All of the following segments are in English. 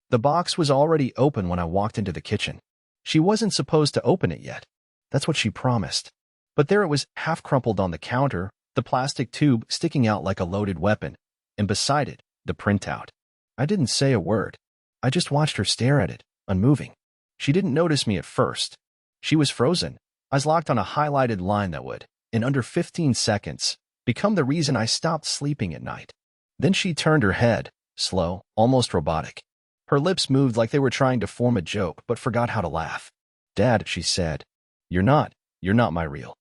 The box was already open when I walked into the kitchen. She wasn't supposed to open it yet. That's what she promised. But there it was, half crumpled on the counter, the plastic tube sticking out like a loaded weapon, and beside it, the printout. I didn't say a word. I just watched her stare at it, unmoving. She didn't notice me at first. She was frozen, eyes locked on a highlighted line that would, in under 15 seconds, become the reason I stopped sleeping at night. Then she turned her head, slow, almost robotic. Her lips moved like they were trying to form a joke but forgot how to laugh. "Dad," she said, You're not my real."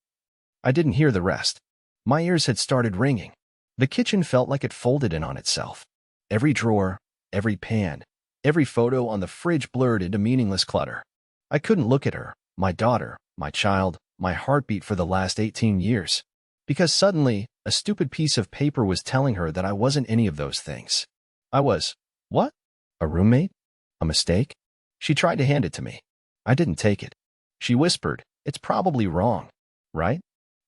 I didn't hear the rest. My ears had started ringing. The kitchen felt like it folded in on itself. Every drawer, every pan, every photo on the fridge blurred into meaningless clutter. I couldn't look at her, my daughter, my child, my heartbeat for the last 18 years. Because suddenly, a stupid piece of paper was telling her that I wasn't any of those things. I was, what? A roommate? A mistake? She tried to hand it to me. I didn't take it. She whispered, "It's probably wrong, right?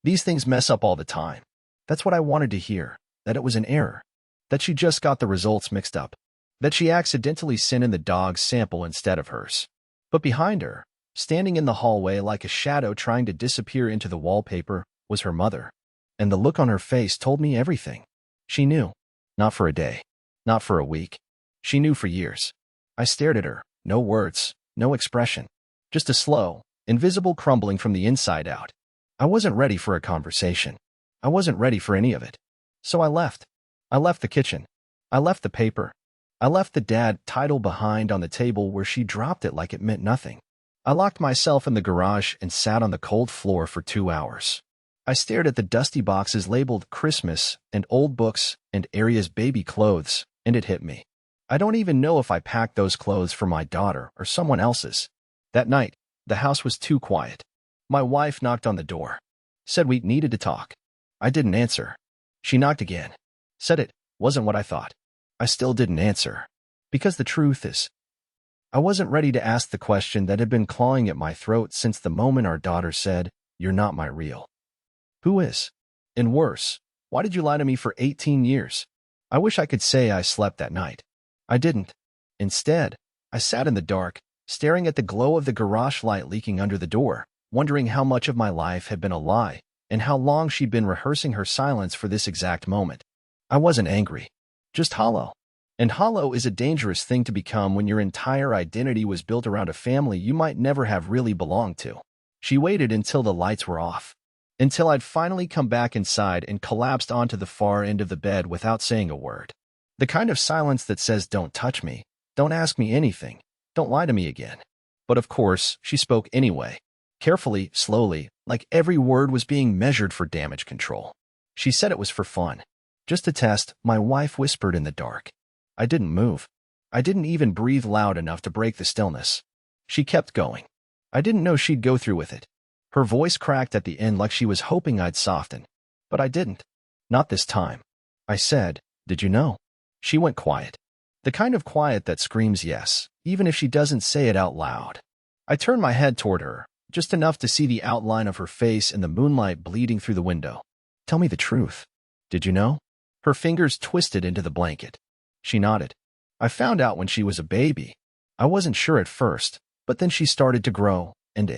These things mess up all the time." That's what I wanted to hear, that it was an error, that she just got the results mixed up, that she accidentally sent in the dog's sample instead of hers. But behind her, standing in the hallway like a shadow trying to disappear into the wallpaper, was her mother. And the look on her face told me everything. She knew. Not for a day. Not for a week. She knew for years. I stared at her, no words, no expression. Just a slow, invisible crumbling from the inside out. I wasn't ready for a conversation. I wasn't ready for any of it. So I left. I left the kitchen. I left the paper. I left the dad title behind on the table where she dropped it like it meant nothing. I locked myself in the garage and sat on the cold floor for 2 hours. I stared at the dusty boxes labeled Christmas and old books and Aria's baby clothes, and it hit me. I don't even know if I packed those clothes for my daughter or someone else's. That night, the house was too quiet. My wife knocked on the door. Said we needed to talk. I didn't answer. She knocked again. Said it wasn't what I thought. I still didn't answer. Because the truth is, I wasn't ready to ask the question that had been clawing at my throat since the moment our daughter said, "You're not my real." Who is? And worse, why did you lie to me for 18 years? I wish I could say I slept that night. I didn't. Instead, I sat in the dark, staring at the glow of the garage light leaking under the door, wondering how much of my life had been a lie, and how long she'd been rehearsing her silence for this exact moment. I wasn't angry, just hollow. And hollow is a dangerous thing to become when your entire identity was built around a family you might never have really belonged to. She waited until the lights were off, until I'd finally come back inside and collapsed onto the far end of the bed without saying a word. The kind of silence that says, "Don't touch me, don't ask me anything, don't lie to me again." But of course, she spoke anyway. Carefully, slowly, like every word was being measured for damage control. She said it was for fun. Just a test, my wife whispered in the dark. I didn't move. I didn't even breathe loud enough to break the stillness. She kept going. I didn't know she'd go through with it. Her voice cracked at the end like she was hoping I'd soften. But I didn't. Not this time. I said, "Did you know?" She went quiet. The kind of quiet that screams yes, even if she doesn't say it out loud. I turned my head toward her, just enough to see the outline of her face in the moonlight bleeding through the window. "Tell me the truth. Did you know?" Her fingers twisted into the blanket. She nodded. "I found out when she was a baby. I wasn't sure at first, but then she started to grow, and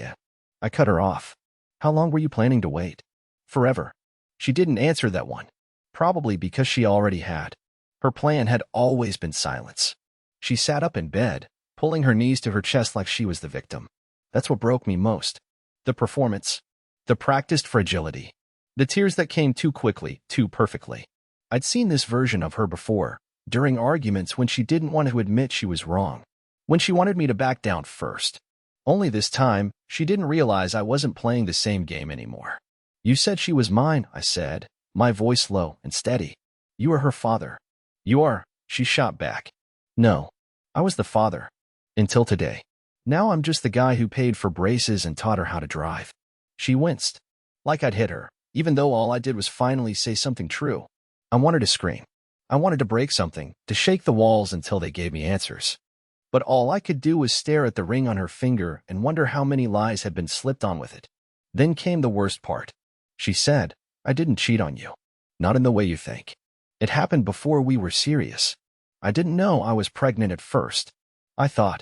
I cut her off." "How long were you planning to wait?" "Forever." She didn't answer that one. Probably because she already had. Her plan had always been silence. She sat up in bed, pulling her knees to her chest like she was the victim. That's what broke me most. The performance. The practiced fragility. The tears that came too quickly, too perfectly. I'd seen this version of her before, during arguments when she didn't want to admit she was wrong. When she wanted me to back down first. Only this time, she didn't realize I wasn't playing the same game anymore. "You said she was mine," I said, my voice low and steady. "You are her father." "You are," she shot back. "No, I was the father. Until today. Now I'm just the guy who paid for braces and taught her how to drive." She winced. Like I'd hit her, even though all I did was finally say something true. I wanted to scream. I wanted to break something, to shake the walls until they gave me answers. But all I could do was stare at the ring on her finger and wonder how many lies had been slipped on with it. Then came the worst part. She said, "I didn't cheat on you. Not in the way you think. It happened before we were serious. I didn't know I was pregnant at first. I thought.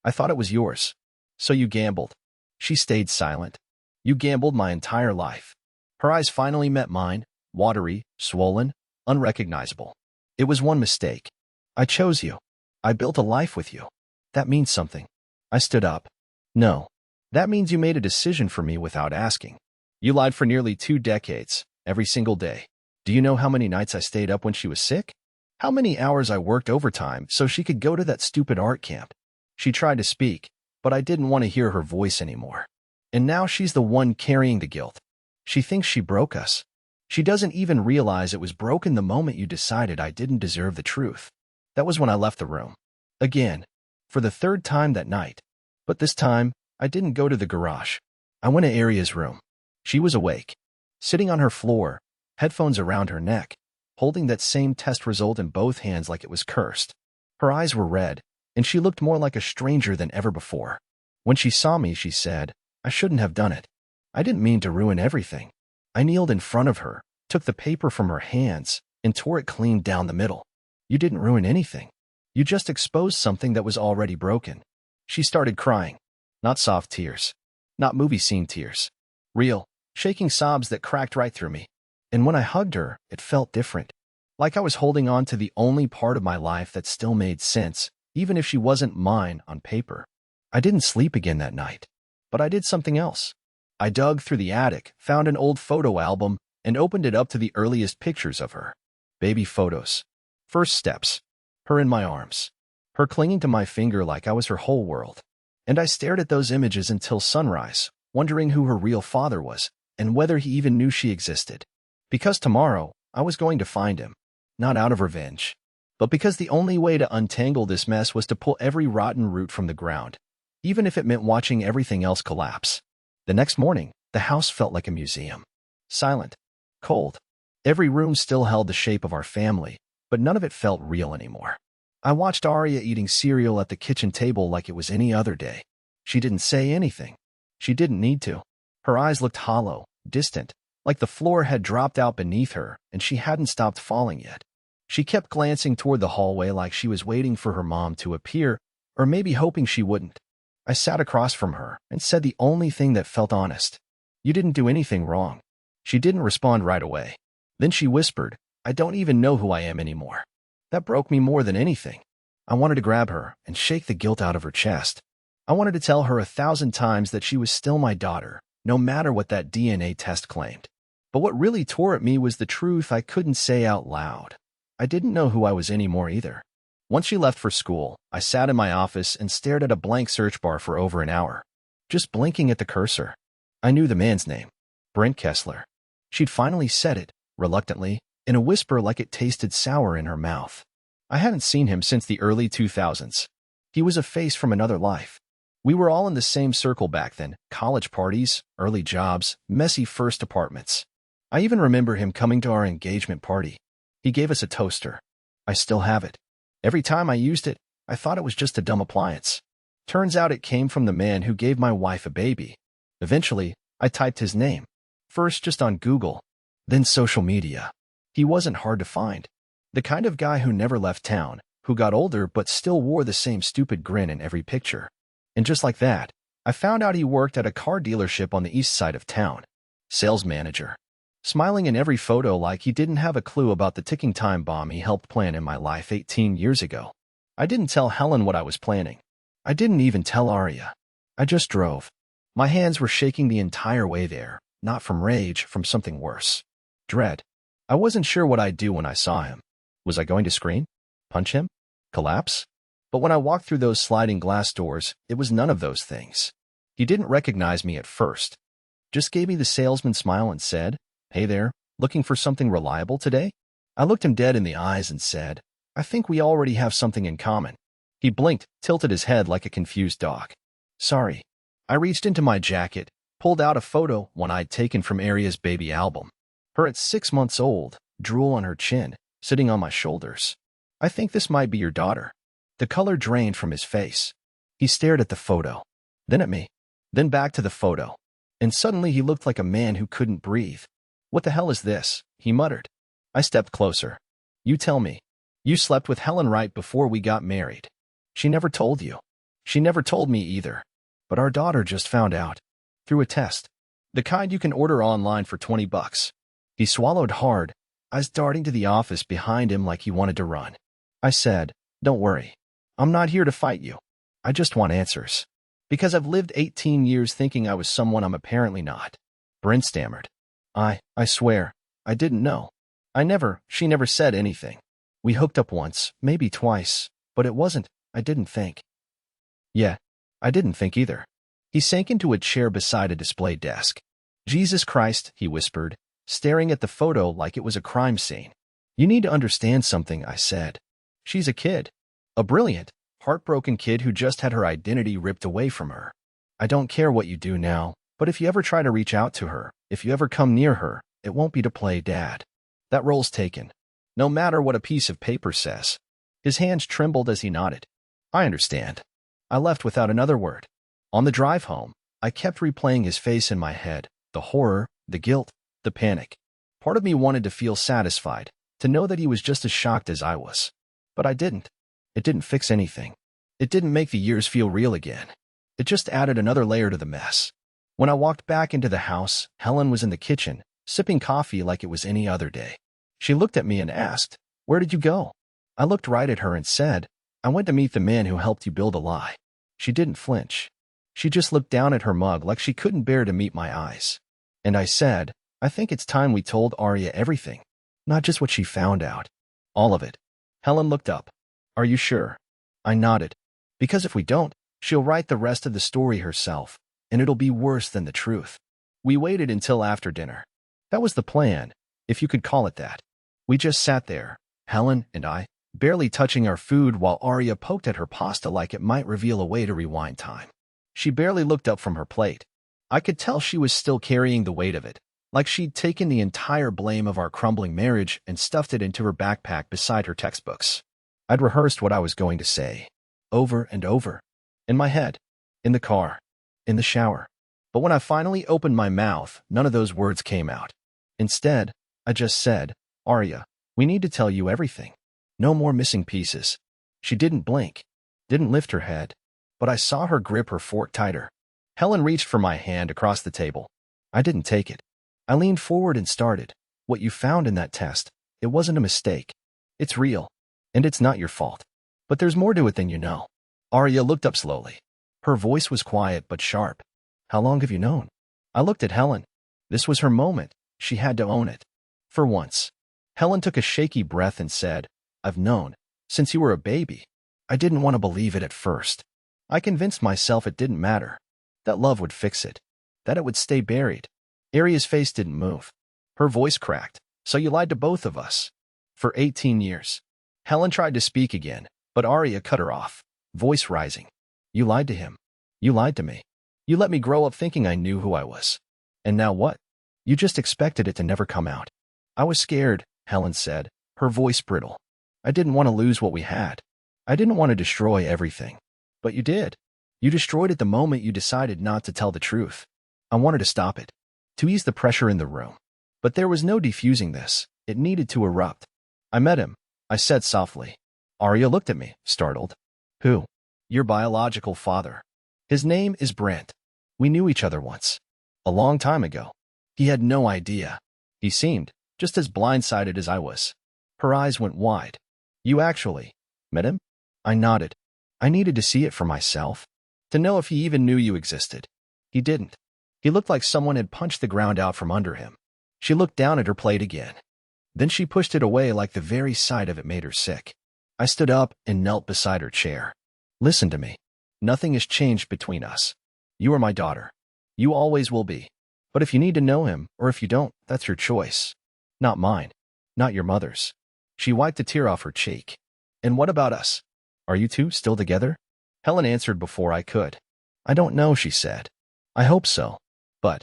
I thought it was yours. So you gambled. She stayed silent. You gambled my entire life. Her eyes finally met mine, watery, swollen, unrecognizable. It was one mistake. I chose you. I built a life with you. That means something. I stood up. No. That means you made a decision for me without asking. You lied for nearly 2 decades, every single day. Do you know how many nights I stayed up when she was sick? How many hours I worked overtime so she could go to that stupid art camp? She tried to speak, but I didn't want to hear her voice anymore. And now she's the one carrying the guilt. She thinks she broke us. She doesn't even realize it was broken the moment you decided I didn't deserve the truth. That was when I left the room. Again. For the 3rd time that night. But this time, I didn't go to the garage. I went to Aria's room. She was awake. Sitting on her floor, headphones around her neck, holding that same test result in both hands like it was cursed. Her eyes were red, and she looked more like a stranger than ever before. When she saw me, she said, I shouldn't have done it. I didn't mean to ruin everything. I kneeled in front of her, took the paper from her hands, and tore it clean down the middle. You didn't ruin anything. You just exposed something that was already broken. She started crying. Not soft tears. Not movie scene tears. Real, shaking sobs that cracked right through me. And when I hugged her, it felt different. Like I was holding on to the only part of my life that still made sense, even if she wasn't mine on paper. I didn't sleep again that night. But I did something else. I dug through the attic, found an old photo album, and opened it up to the earliest pictures of her. Baby photos. First steps. Her in my arms. Her clinging to my finger like I was her whole world. And I stared at those images until sunrise, wondering who her real father was, and whether he even knew she existed. Because tomorrow, I was going to find him. Not out of revenge, but because the only way to untangle this mess was to pull every rotten root from the ground, even if it meant watching everything else collapse. The next morning, the house felt like a museum. Silent. Cold. Every room still held the shape of our family, but none of it felt real anymore. I watched Aria eating cereal at the kitchen table like it was any other day. She didn't say anything. She didn't need to. Her eyes looked hollow, distant, like the floor had dropped out beneath her and she hadn't stopped falling yet. She kept glancing toward the hallway like she was waiting for her mom to appear, or maybe hoping she wouldn't. I sat across from her and said the only thing that felt honest. You didn't do anything wrong. She didn't respond right away. Then she whispered, I don't even know who I am anymore. That broke me more than anything. I wanted to grab her and shake the guilt out of her chest. I wanted to tell her 1,000 times that she was still my daughter, no matter what that DNA test claimed. But what really tore at me was the truth I couldn't say out loud. I didn't know who I was anymore either. Once she left for school, I sat in my office and stared at a blank search bar for over an hour, just blinking at the cursor. I knew the man's name, Brent Kessler. She'd finally said it, reluctantly, in a whisper like it tasted sour in her mouth. I hadn't seen him since the early 2000s. He was a face from another life. We were all in the same circle back then, college parties, early jobs, messy first apartments. I even remember him coming to our engagement party. He gave us a toaster. I still have it. Every time I used it, I thought it was just a dumb appliance. Turns out it came from the man who gave my wife a baby. Eventually, I typed his name. First just on Google, then social media. He wasn't hard to find. The kind of guy who never left town, who got older but still wore the same stupid grin in every picture. And just like that, I found out he worked at a car dealership on the east side of town. Sales manager. Smiling in every photo like he didn't have a clue about the ticking time bomb he helped plan in my life 18 years ago. I didn't tell Helen what I was planning. I didn't even tell Aria. I just drove. My hands were shaking the entire way there, not from rage, from something worse. Dread. I wasn't sure what I'd do when I saw him. Was I going to scream? Punch him? Collapse? But when I walked through those sliding glass doors, it was none of those things. He didn't recognize me at first. Just gave me the salesman smile and said, Hey there, looking for something reliable today? I looked him dead in the eyes and said, I think we already have something in common. He blinked, tilted his head like a confused dog. Sorry. I reached into my jacket, pulled out a photo, one I'd taken from Aria's baby album. Her at 6 months old, drool on her chin, sitting on my shoulders. I think this might be your daughter. The color drained from his face. He stared at the photo, then at me, then back to the photo. And suddenly he looked like a man who couldn't breathe. What the hell is this? He muttered. I stepped closer. You tell me. You slept with Helen right before we got married. She never told you. She never told me either. But our daughter just found out. Through a test. The kind you can order online for $20. He swallowed hard, eyes darting to the office behind him like he wanted to run. I said, "Don't worry. I'm not here to fight you. I just want answers. Because I've lived 18 years thinking I was someone I'm apparently not." Brent stammered. I swear, I didn't know. She never said anything. We hooked up once, maybe twice, but it wasn't, I didn't think. Yeah, I didn't think either. He sank into a chair beside a display desk. "Jesus Christ," he whispered, staring at the photo like it was a crime scene. "You need to understand something," I said. "She's a kid. A brilliant, heartbroken kid who just had her identity ripped away from her. I don't care what you do now, but if you ever try to reach out to her, if you ever come near her, it won't be to play dad. That role's taken. No matter what a piece of paper says." His hands trembled as he nodded. "I understand." I left without another word. On the drive home, I kept replaying his face in my head, the horror, the guilt, the panic. Part of me wanted to feel satisfied, to know that he was just as shocked as I was. But I didn't. It didn't fix anything. It didn't make the years feel real again. It just added another layer to the mess. When I walked back into the house, Helen was in the kitchen, sipping coffee like it was any other day. She looked at me and asked, "Where did you go?" I looked right at her and said, "I went to meet the man who helped you build a lie." She didn't flinch. She just looked down at her mug like she couldn't bear to meet my eyes. And I said, "I think it's time we told Arya everything. Not just what she found out. All of it." Helen looked up. "Are you sure?" I nodded. "Because if we don't, she'll write the rest of the story herself, and it'll be worse than the truth." We waited until after dinner. That was the plan, if you could call it that. We just sat there, Helen and I, barely touching our food while Arya poked at her pasta like it might reveal a way to rewind time. She barely looked up from her plate. I could tell she was still carrying the weight of it, like she'd taken the entire blame of our crumbling marriage and stuffed it into her backpack beside her textbooks. I'd rehearsed what I was going to say, over and over, in my head, in the car, in the shower. But when I finally opened my mouth, none of those words came out. Instead, I just said, "Arya, we need to tell you everything. No more missing pieces." She didn't blink, didn't lift her head, but I saw her grip her fork tighter. Helen reached for my hand across the table. I didn't take it. I leaned forward and started. "What you found in that test, it wasn't a mistake. It's real, and it's not your fault. But there's more to it than you know." Arya looked up slowly. Her voice was quiet but sharp. "How long have you known?" I looked at Helen. This was her moment. She had to own it. For once. Helen took a shaky breath and said, "I've known, since you were a baby." I didn't want to believe it at first. I convinced myself it didn't matter. That love would fix it. That it would stay buried. Arya's face didn't move. Her voice cracked. "So you lied to both of us." "For 18 years. Helen tried to speak again, but Arya cut her off, voice rising. "You lied to him. You lied to me. You let me grow up thinking I knew who I was. And now what? You just expected it to never come out." "I was scared," Helen said, her voice brittle. "I didn't want to lose what we had. I didn't want to destroy everything. But you did. You destroyed it the moment you decided not to tell the truth. I wanted to stop it, to ease the pressure in the room. But there was no defusing this. It needed to erupt. I met him," I said softly. Arya looked at me, startled. "Who?" "Your biological father. His name is Brent. We knew each other once. A long time ago." He had no idea. He seemed just as blindsided as I was. Her eyes went wide. "You actually met him?" I nodded. "I needed to see it for myself. To know if he even knew you existed." He didn't. He looked like someone had punched the ground out from under him. She looked down at her plate again. Then she pushed it away like the very sight of it made her sick. I stood up and knelt beside her chair. "Listen to me. Nothing has changed between us. You are my daughter. You always will be. But if you need to know him, or if you don't, that's your choice. Not mine. Not your mother's." She wiped a tear off her cheek. "And what about us? Are you two still together?" Helen answered before I could. "I don't know," she said. "I hope so. But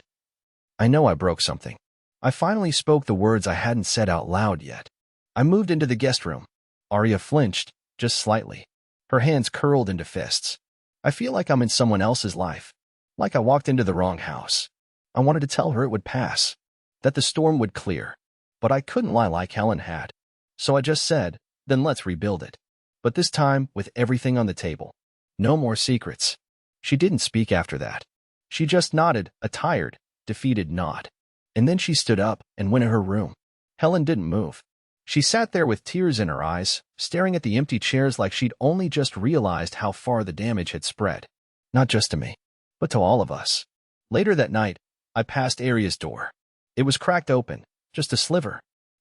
I know I broke something." I finally spoke the words I hadn't said out loud yet. I moved into the guest room. Arya flinched, just slightly. Her hands curled into fists. I feel like I'm in someone else's life. Like I walked into the wrong house. I wanted to tell her it would pass. That the storm would clear. But I couldn't lie like Helen had. So I just said, "Then let's rebuild it." but this time with everything on the table. No more secrets. She didn't speak after that. She just nodded, a tired, defeated nod. And then she stood up and went in her room. Helen didn't move. She sat there with tears in her eyes, staring at the empty chairs like she'd only just realized how far the damage had spread. Not just to me, but to all of us. Later that night, I passed Aria's door. It was cracked open, just a sliver.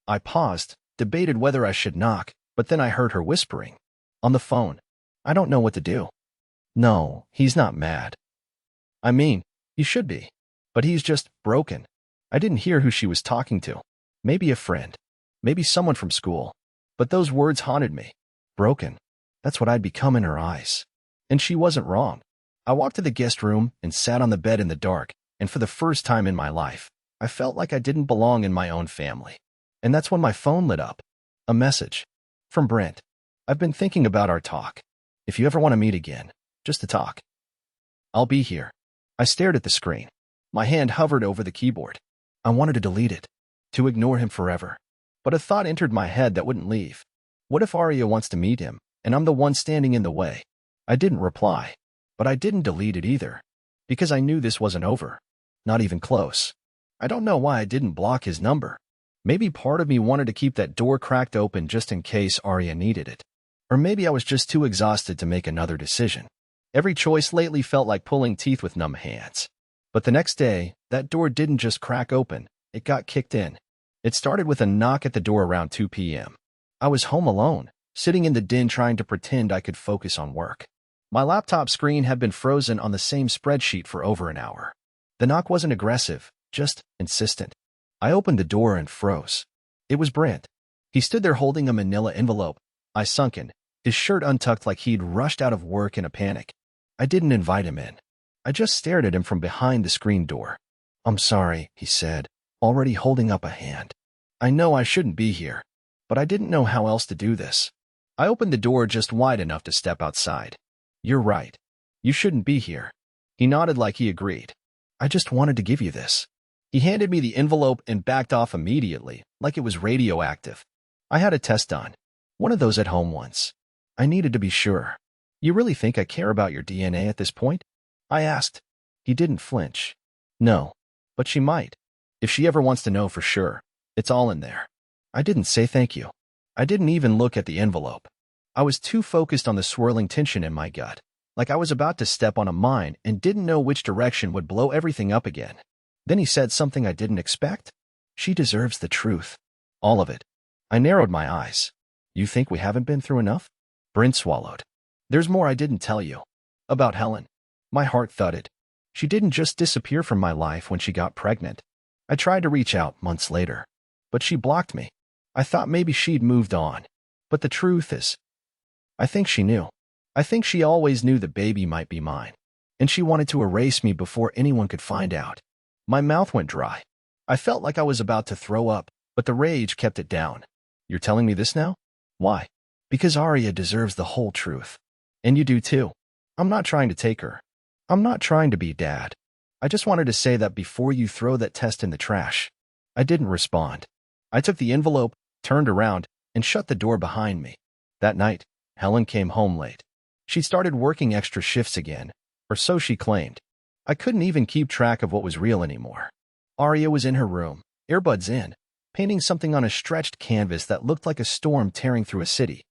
I paused, debated whether I should knock, but then I heard her whispering. On the phone. I don't know what to do. No, he's not mad. I mean, he should be. But he's just broken. I didn't hear who she was talking to. Maybe a friend. Maybe someone from school. But those words haunted me. Broken. That's what I'd become in her eyes. And she wasn't wrong. I walked to the guest room and sat on the bed in the dark, and for the first time in my life, I felt like I didn't belong in my own family. And that's when my phone lit up. A message. From Brent. I've been thinking about our talk. If you ever want to meet again, just to talk. I'll be here. I stared at the screen. My hand hovered over the keyboard. I wanted to delete it. To ignore him forever. But a thought entered my head that wouldn't leave. What if Arya wants to meet him, and I'm the one standing in the way? I didn't reply. But I didn't delete it either. Because I knew this wasn't over. Not even close. I don't know why I didn't block his number. Maybe part of me wanted to keep that door cracked open just in case Arya needed it. Or maybe I was just too exhausted to make another decision. Every choice lately felt like pulling teeth with numb hands. But the next day, that door didn't just crack open, it got kicked in. It started with a knock at the door around 2 p.m. I was home alone, sitting in the den trying to pretend I could focus on work. My laptop screen had been frozen on the same spreadsheet for over an hour. The knock wasn't aggressive, just insistent. I opened the door and froze. It was Brent. He stood there holding a manila envelope, eyes sunken, his shirt untucked like he'd rushed out of work in a panic. I didn't invite him in. I just stared at him from behind the screen door. I'm sorry, he said, already holding up a hand. I know I shouldn't be here, but I didn't know how else to do this. I opened the door just wide enough to step outside. You're right. You shouldn't be here. He nodded like he agreed. I just wanted to give you this. He handed me the envelope and backed off immediately, like it was radioactive. I had a test done. One of those at home once. I needed to be sure. You really think I care about your DNA at this point? I asked. He didn't flinch. No, but she might. If she ever wants to know for sure, it's all in there. I didn't say thank you. I didn't even look at the envelope. I was too focused on the swirling tension in my gut, like I was about to step on a mine and didn't know which direction would blow everything up again. Then he said something I didn't expect. She deserves the truth. All of it. I narrowed my eyes. You think we haven't been through enough? Brent swallowed. There's more I didn't tell you. About Helen. My heart thudded. She didn't just disappear from my life when she got pregnant. I tried to reach out months later, but she blocked me. I thought maybe she'd moved on. But the truth is, I think she knew. I think she always knew the baby might be mine, and she wanted to erase me before anyone could find out. My mouth went dry. I felt like I was about to throw up, but the rage kept it down. You're telling me this now? Why? Because Arya deserves the whole truth. And you do too. I'm not trying to take her. I'm not trying to be dad. I just wanted to say that before you throw that test in the trash. I didn't respond. I took the envelope, turned around, and shut the door behind me. That night, Helen came home late. She started working extra shifts again, or so she claimed. I couldn't even keep track of what was real anymore. Arya was in her room, earbuds in, painting something on a stretched canvas that looked like a storm tearing through a city.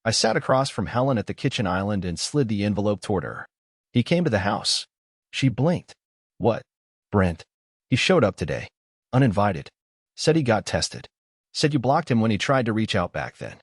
I sat across from Helen at the kitchen island and slid the envelope toward her. He came to the house. She blinked. What? Brent. He showed up today. Uninvited. Said he got tested. Said you blocked him when he tried to reach out back then.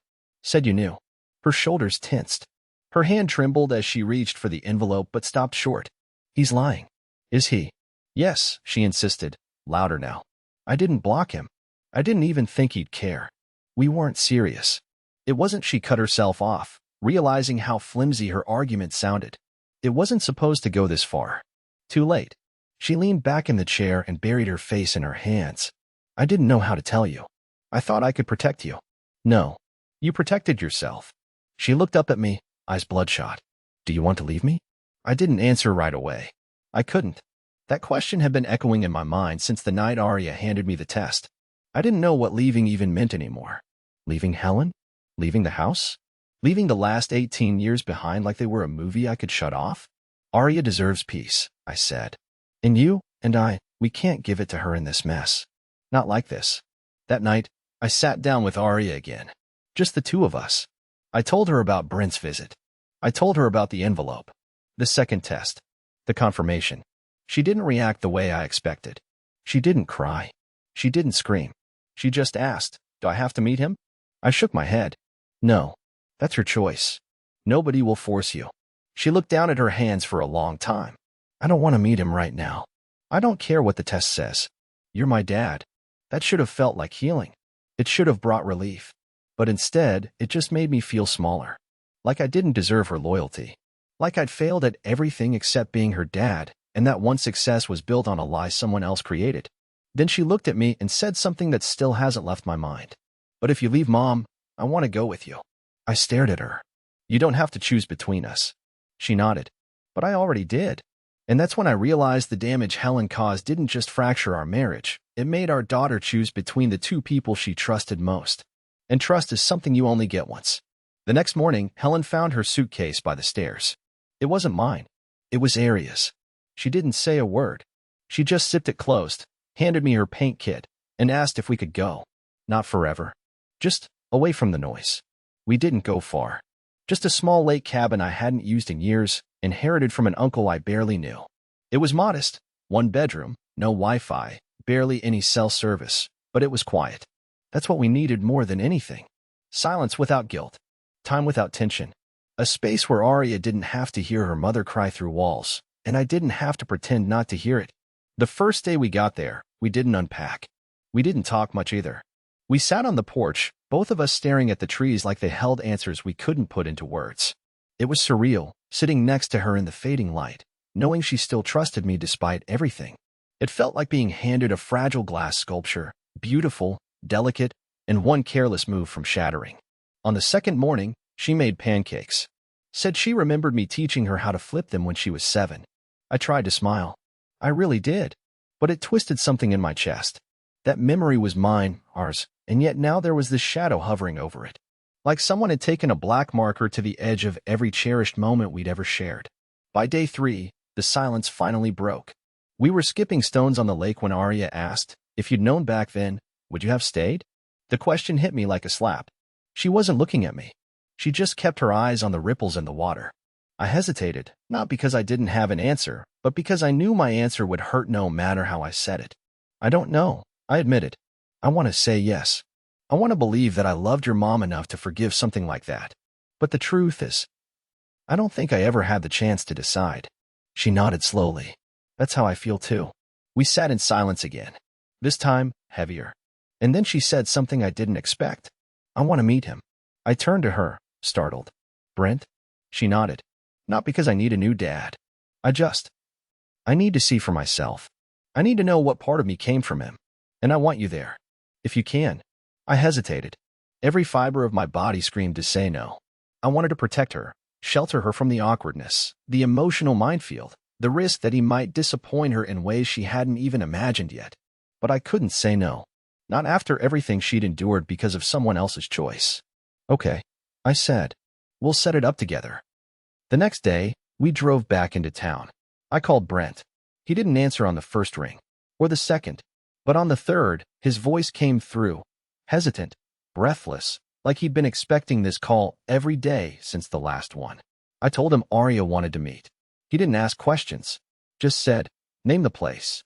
Said you knew. Her shoulders tensed. Her hand trembled as she reached for the envelope but stopped short. He's lying. Is he? Yes, she insisted, louder now. I didn't block him. I didn't even think he'd care. We weren't serious. It wasn't she cut herself off, realizing how flimsy her argument sounded. It wasn't supposed to go this far. Too late. She leaned back in the chair and buried her face in her hands. I didn't know how to tell you. I thought I could protect you. No. You protected yourself. She looked up at me, eyes bloodshot. Do you want to leave me? I didn't answer right away. I couldn't. That question had been echoing in my mind since the night Arya handed me the test. I didn't know what leaving even meant anymore. Leaving Helen? Leaving the house? leaving the last 18 years behind like they were a movie I could shut off? Arya deserves peace, I said. And you and I, we can't give it to her in this mess. Not like this. That night, I sat down with Arya again. Just the two of us. I told her about Brent's visit. I told her about the envelope, the second test, the confirmation. She didn't react the way I expected. She didn't cry. She didn't scream. She just asked, "Do I have to meet him?" I shook my head. No, that's her choice. Nobody will force you. She looked down at her hands for a long time. I don't want to meet him right now. I don't care what the test says. You're my dad. That should have felt like healing. It should have brought relief. But instead, it just made me feel smaller. Like I didn't deserve her loyalty. Like I'd failed at everything except being her dad, and that one success was built on a lie someone else created. Then she looked at me and said something that still hasn't left my mind. But if you leave, Mom, I want to go with you. I stared at her. You don't have to choose between us. She nodded. But I already did. And that's when I realized the damage Helen caused didn't just fracture our marriage. It made our daughter choose between the two people she trusted most. And trust is something you only get once. The next morning, Helen found her suitcase by the stairs. It wasn't mine. It was Arya's. She didn't say a word. She just zipped it closed, handed me her paint kit, and asked if we could go. Not forever. Just away from the noise. We didn't go far. Just a small lake cabin I hadn't used in years, inherited from an uncle I barely knew. It was modest, one bedroom, no Wi-Fi, barely any cell service, but it was quiet. That's what we needed more than anything. Silence without guilt. Time without tension. A space where Arya didn't have to hear her mother cry through walls, and I didn't have to pretend not to hear it. The first day we got there, we didn't unpack. We didn't talk much either. We sat on the porch, both of us staring at the trees like they held answers we couldn't put into words. It was surreal, sitting next to her in the fading light, knowing she still trusted me despite everything. It felt like being handed a fragile glass sculpture, beautiful, delicate, and one careless move from shattering. On the second morning, she made pancakes. Said she remembered me teaching her how to flip them when she was 7. I tried to smile. I really did. But it twisted something in my chest. That memory was mine, ours, and yet now there was this shadow hovering over it. Like someone had taken a black marker to the edge of every cherished moment we'd ever shared. By day 3, the silence finally broke. We were skipping stones on the lake when Arya asked, "If you'd known back then, would you have stayed?" The question hit me like a slap. She wasn't looking at me. She just kept her eyes on the ripples in the water. I hesitated, not because I didn't have an answer, but because I knew my answer would hurt no matter how I said it. I don't know, I admitted. I want to say yes. I want to believe that I loved your mom enough to forgive something like that. But the truth is, I don't think I ever had the chance to decide. She nodded slowly. That's how I feel too. We sat in silence again. This time, heavier. And then she said something I didn't expect. I want to meet him. I turned to her, startled. Brent? She nodded. Not because I need a new dad. I need to see for myself. I need to know what part of me came from him. And I want you there. If you can. I hesitated. Every fiber of my body screamed to say no. I wanted to protect her, shelter her from the awkwardness, the emotional minefield, the risk that he might disappoint her in ways she hadn't even imagined yet. But I couldn't say no. Not after everything she'd endured because of someone else's choice. Okay, I said. We'll set it up together. The next day, we drove back into town. I called Brent. He didn't answer on the first ring, or the second, but on the third, his voice came through, hesitant, breathless, like he'd been expecting this call every day since the last one. I told him Arya wanted to meet. He didn't ask questions, just said, name the place.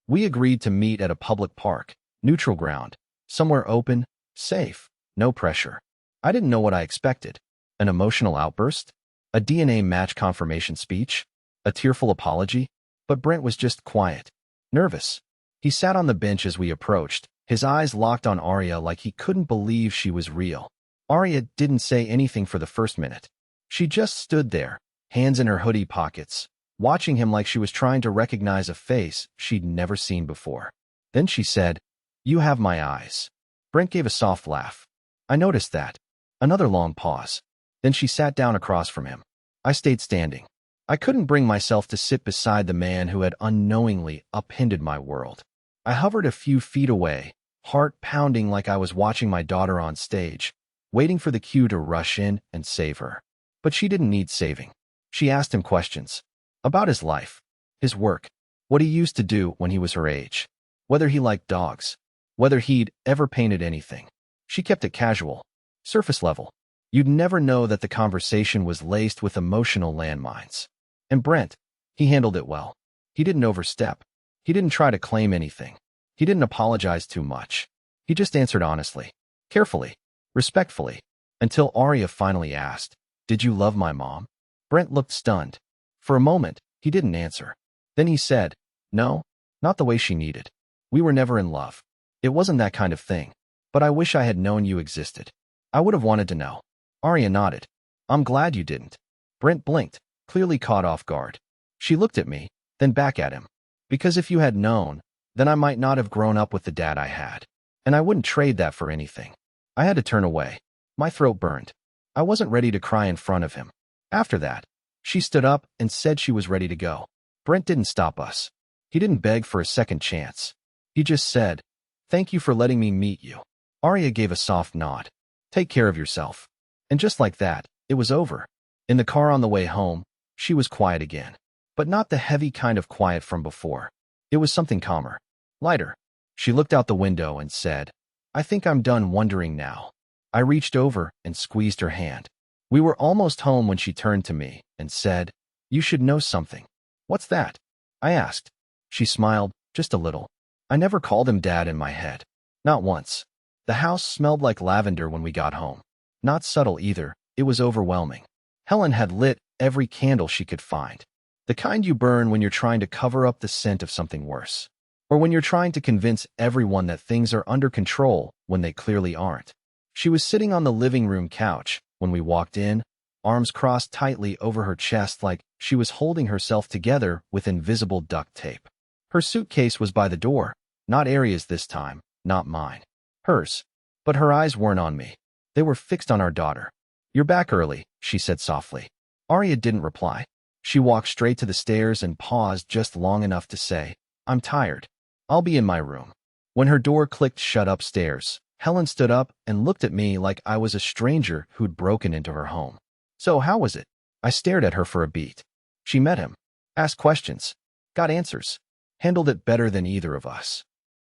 We agreed to meet at a public park, neutral ground, somewhere open, safe, no pressure. I didn't know what I expected. An emotional outburst? A DNA match confirmation speech? A tearful apology? But Brent was just quiet, nervous. He sat on the bench as we approached, his eyes locked on Arya like he couldn't believe she was real. Arya didn't say anything for the first minute. She just stood there, hands in her hoodie pockets, watching him like she was trying to recognize a face she'd never seen before. Then she said, "You have my eyes." Brent gave a soft laugh. I noticed that. Another long pause. Then she sat down across from him. I stayed standing. I couldn't bring myself to sit beside the man who had unknowingly upended my world. I hovered a few feet away, heart pounding like I was watching my daughter on stage, waiting for the cue to rush in and save her. But she didn't need saving. She asked him questions about his life, his work, what he used to do when he was her age, whether he liked dogs, whether he'd ever painted anything. She kept it casual, surface level. You'd never know that the conversation was laced with emotional landmines. And Brent, he handled it well. He didn't overstep. He didn't try to claim anything. He didn't apologize too much. He just answered honestly, carefully, respectfully, until Arya finally asked, "Did you love my mom?" Brent looked stunned. For a moment, he didn't answer. Then he said, "No, not the way she needed. We were never in love. It wasn't that kind of thing. But I wish I had known you existed. I would have wanted to know." Arya nodded. "I'm glad you didn't." Brent blinked, clearly caught off guard. She looked at me, then back at him. "Because if you had known, then I might not have grown up with the dad I had. And I wouldn't trade that for anything." I had to turn away. My throat burned. I wasn't ready to cry in front of him. After that, she stood up and said she was ready to go. Brent didn't stop us. He didn't beg for a second chance. He just said, "Thank you for letting me meet you." Arya gave a soft nod. "Take care of yourself." And just like that, it was over. In the car on the way home, she was quiet again. But not the heavy kind of quiet from before. It was something calmer, lighter. She looked out the window and said, "I think I'm done wondering now." I reached over and squeezed her hand. We were almost home when she turned to me and said, "You should know something." "What's that?" I asked. She smiled, just a little. I never called him Dad in my head. Not once. The house smelled like lavender when we got home. Not subtle either, it was overwhelming. Helen had lit every candle she could find. The kind you burn when you're trying to cover up the scent of something worse. Or when you're trying to convince everyone that things are under control when they clearly aren't. She was sitting on the living room couch when we walked in, arms crossed tightly over her chest like she was holding herself together with invisible duct tape. Her suitcase was by the door, not Arya's this time, not mine. Hers. But her eyes weren't on me. They were fixed on our daughter. "You're back early," she said softly. Arya didn't reply. She walked straight to the stairs and paused just long enough to say, "I'm tired. I'll be in my room." When her door clicked shut upstairs, Helen stood up and looked at me like I was a stranger who'd broken into her home. "So how was it?" I stared at her for a beat. She met him, asked questions, got answers, handled it better than either of us.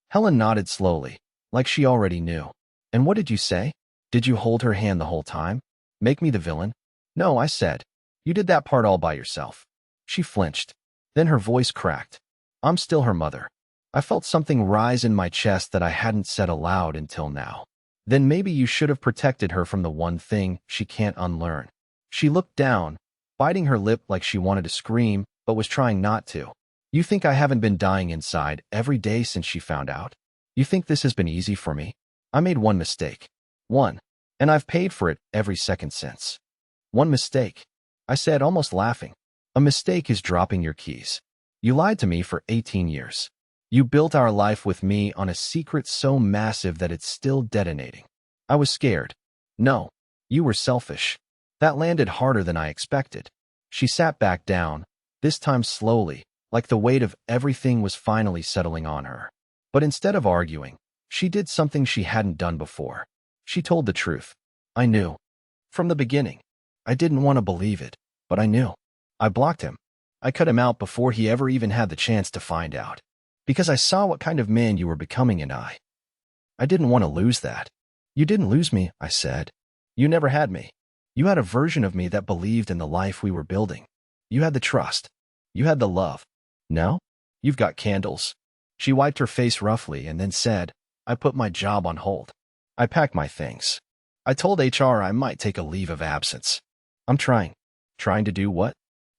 Helen nodded slowly, like she already knew. "And what did you say? Did you hold her hand the whole time? Make me the villain?" "No," I said. "You did that part all by yourself." She flinched. Then her voice cracked. "I'm still her mother." I felt something rise in my chest that I hadn't said aloud until now. "Then maybe you should have protected her from the one thing she can't unlearn." She looked down, biting her lip like she wanted to scream, but was trying not to. "You think I haven't been dying inside every day since she found out? You think this has been easy for me? I made one mistake. One. And I've paid for it every second since." "One mistake," I said, almost laughing. "A mistake is dropping your keys. You lied to me for 18 years. You built our life with me on a secret so massive that it's still detonating." I was scared. "No, you were selfish." That landed harder than I expected. She sat back down, this time slowly, like the weight of everything was finally settling on her. But instead of arguing, she did something she hadn't done before. She told the truth. I knew. From the beginning. I didn't want to believe it, but I knew. I blocked him. I cut him out before he ever even had the chance to find out. Because I saw what kind of man you were becoming, and I didn't want to lose that. "You didn't lose me," I said. "You never had me. You had a version of me that believed in the life we were building. You had the trust. You had the love. Now, you've got candles." She wiped her face roughly and then said, "I put my job on hold. I packed my things. I told HR I might take a leave of absence. I'm trying. Trying to do what?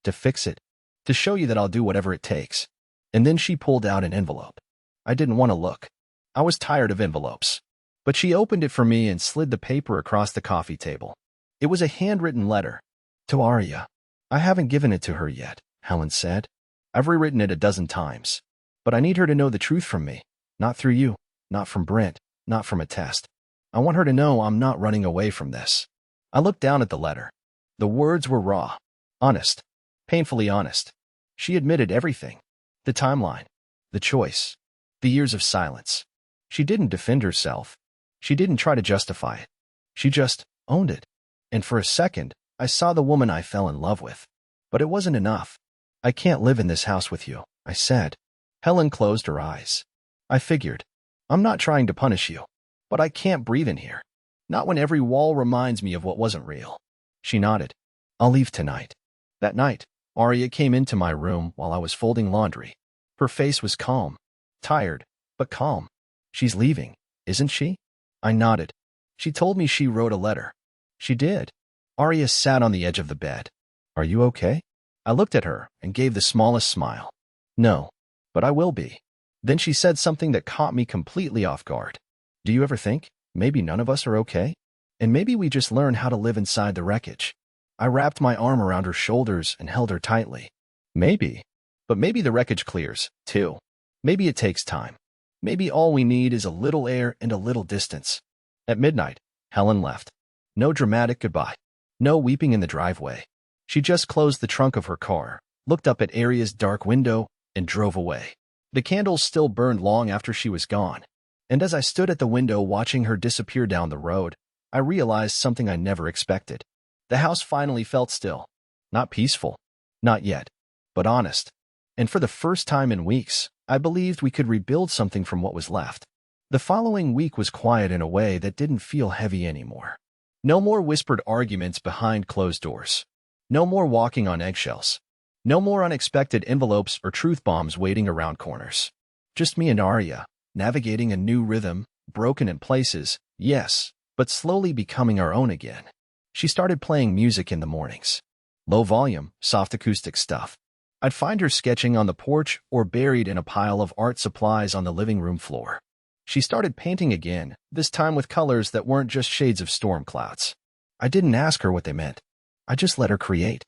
To fix it. To show you that I'll do whatever it takes." And then she pulled out an envelope. I didn't want to look. I was tired of envelopes. But she opened it for me and slid the paper across the coffee table. It was a handwritten letter. "To Arya." "I haven't given it to her yet," Helen said. "I've rewritten it a dozen times. But I need her to know the truth from me. Not through you. Not from Brent. Not from a test. I want her to know I'm not running away from this." I looked down at the letter. The words were raw. Honest. Painfully honest. She admitted everything. The timeline. The choice. The years of silence. She didn't defend herself. She didn't try to justify it. She just owned it. And for a second, I saw the woman I fell in love with. But it wasn't enough. I can't live in this house with you, I said. Helen closed her eyes. I figured. I'm not trying to punish you. But I can't breathe in here. Not when every wall reminds me of what wasn't real. She nodded. I'll leave tonight. That night, Arya came into my room while I was folding laundry. Her face was calm. Tired, but calm. She's leaving, isn't she? I nodded. She told me she wrote a letter. She did. Arya sat on the edge of the bed. Are you okay? I looked at her and gave the smallest smile. No, but I will be. Then she said something that caught me completely off guard. Do you ever think, maybe none of us are okay? And maybe we just learn how to live inside the wreckage? I wrapped my arm around her shoulders and held her tightly. Maybe. But maybe the wreckage clears, too. Maybe it takes time. Maybe all we need is a little air and a little distance. At midnight, Helen left. No dramatic goodbye. No weeping in the driveway. She just closed the trunk of her car, looked up at Arya's dark window, and drove away. The candles still burned long after she was gone. And as I stood at the window watching her disappear down the road, I realized something I never expected. The house finally felt still. Not peaceful. Not yet. But honest. And for the first time in weeks, I believed we could rebuild something from what was left. The following week was quiet in a way that didn't feel heavy anymore. No more whispered arguments behind closed doors. No more walking on eggshells. No more unexpected envelopes or truth bombs waiting around corners. Just me and Arya, navigating a new rhythm, broken in places, yes, but slowly becoming our own again. She started playing music in the mornings. Low volume, soft acoustic stuff. I'd find her sketching on the porch or buried in a pile of art supplies on the living room floor. She started painting again, this time with colors that weren't just shades of storm clouds. I didn't ask her what they meant. I just let her create.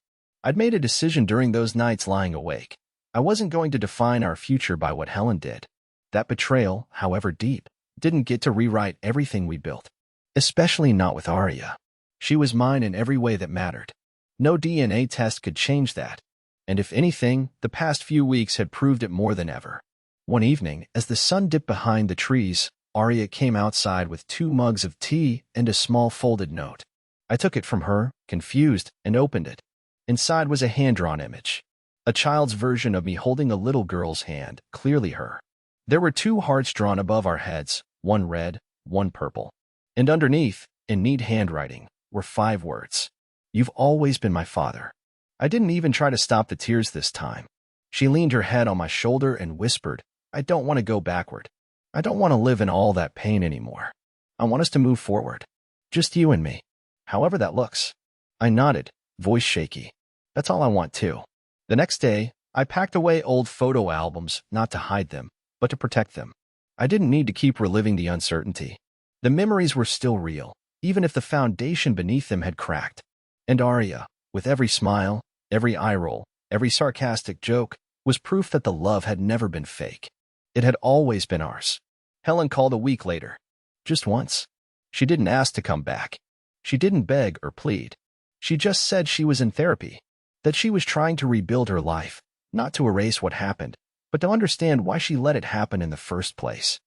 I'd made a decision during those nights lying awake. I wasn't going to define our future by what Helen did. That betrayal, however deep, didn't get to rewrite everything we built. Especially not with Arya. She was mine in every way that mattered. No DNA test could change that. And if anything, the past few weeks had proved it more than ever. One evening, as the sun dipped behind the trees, Arya came outside with 2 mugs of tea and a small folded note. I took it from her, confused, and opened it. Inside was a hand-drawn image. A child's version of me holding a little girl's hand, clearly her. There were 2 hearts drawn above our heads, one red, one purple. And underneath, in neat handwriting, were 5 words. You've always been my father. I didn't even try to stop the tears this time. She leaned her head on my shoulder and whispered, I don't want to go backward. I don't want to live in all that pain anymore. I want us to move forward. Just you and me. However that looks. I nodded, voice shaky. That's all I want too. The next day, I packed away old photo albums, not to hide them, but to protect them. I didn't need to keep reliving the uncertainty. The memories were still real, even if the foundation beneath them had cracked. And Arya, with every smile, every eye roll, every sarcastic joke, was proof that the love had never been fake. It had always been ours. Helen called a week later. Just once. She didn't ask to come back. She didn't beg or plead. She just said she was in therapy, that she was trying to rebuild her life, not to erase what happened, but to understand why she let it happen in the first place.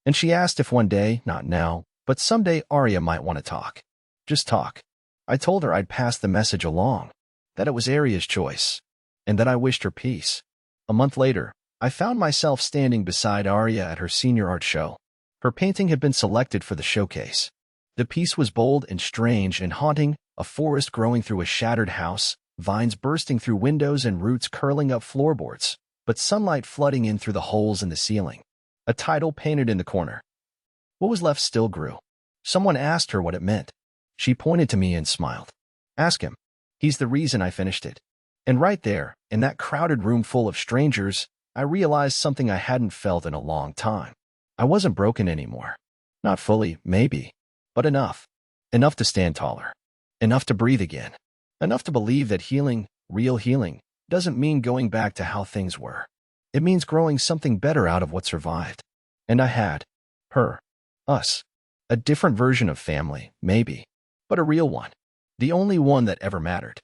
And she asked if one day, not now, but someday Arya might want to talk. Just talk. I told her I'd pass the message along, that it was Arya's choice, and that I wished her peace. A month later, I found myself standing beside Arya at her senior art show. Her painting had been selected for the showcase. The piece was bold and strange and haunting, a forest growing through a shattered house, vines bursting through windows and roots curling up floorboards, but sunlight flooding in through the holes in the ceiling. A title painted in the corner. What was left still grew. Someone asked her what it meant. She pointed to me and smiled. Ask him. He's the reason I finished it. And right there, in that crowded room full of strangers, I realized something I hadn't felt in a long time. I wasn't broken anymore. Not fully, maybe, but enough. Enough to stand taller. Enough to breathe again. Enough to believe that healing, real healing, doesn't mean going back to how things were. It means growing something better out of what survived. And I had. Her. Us. A different version of family, maybe. But a real one. The only one that ever mattered.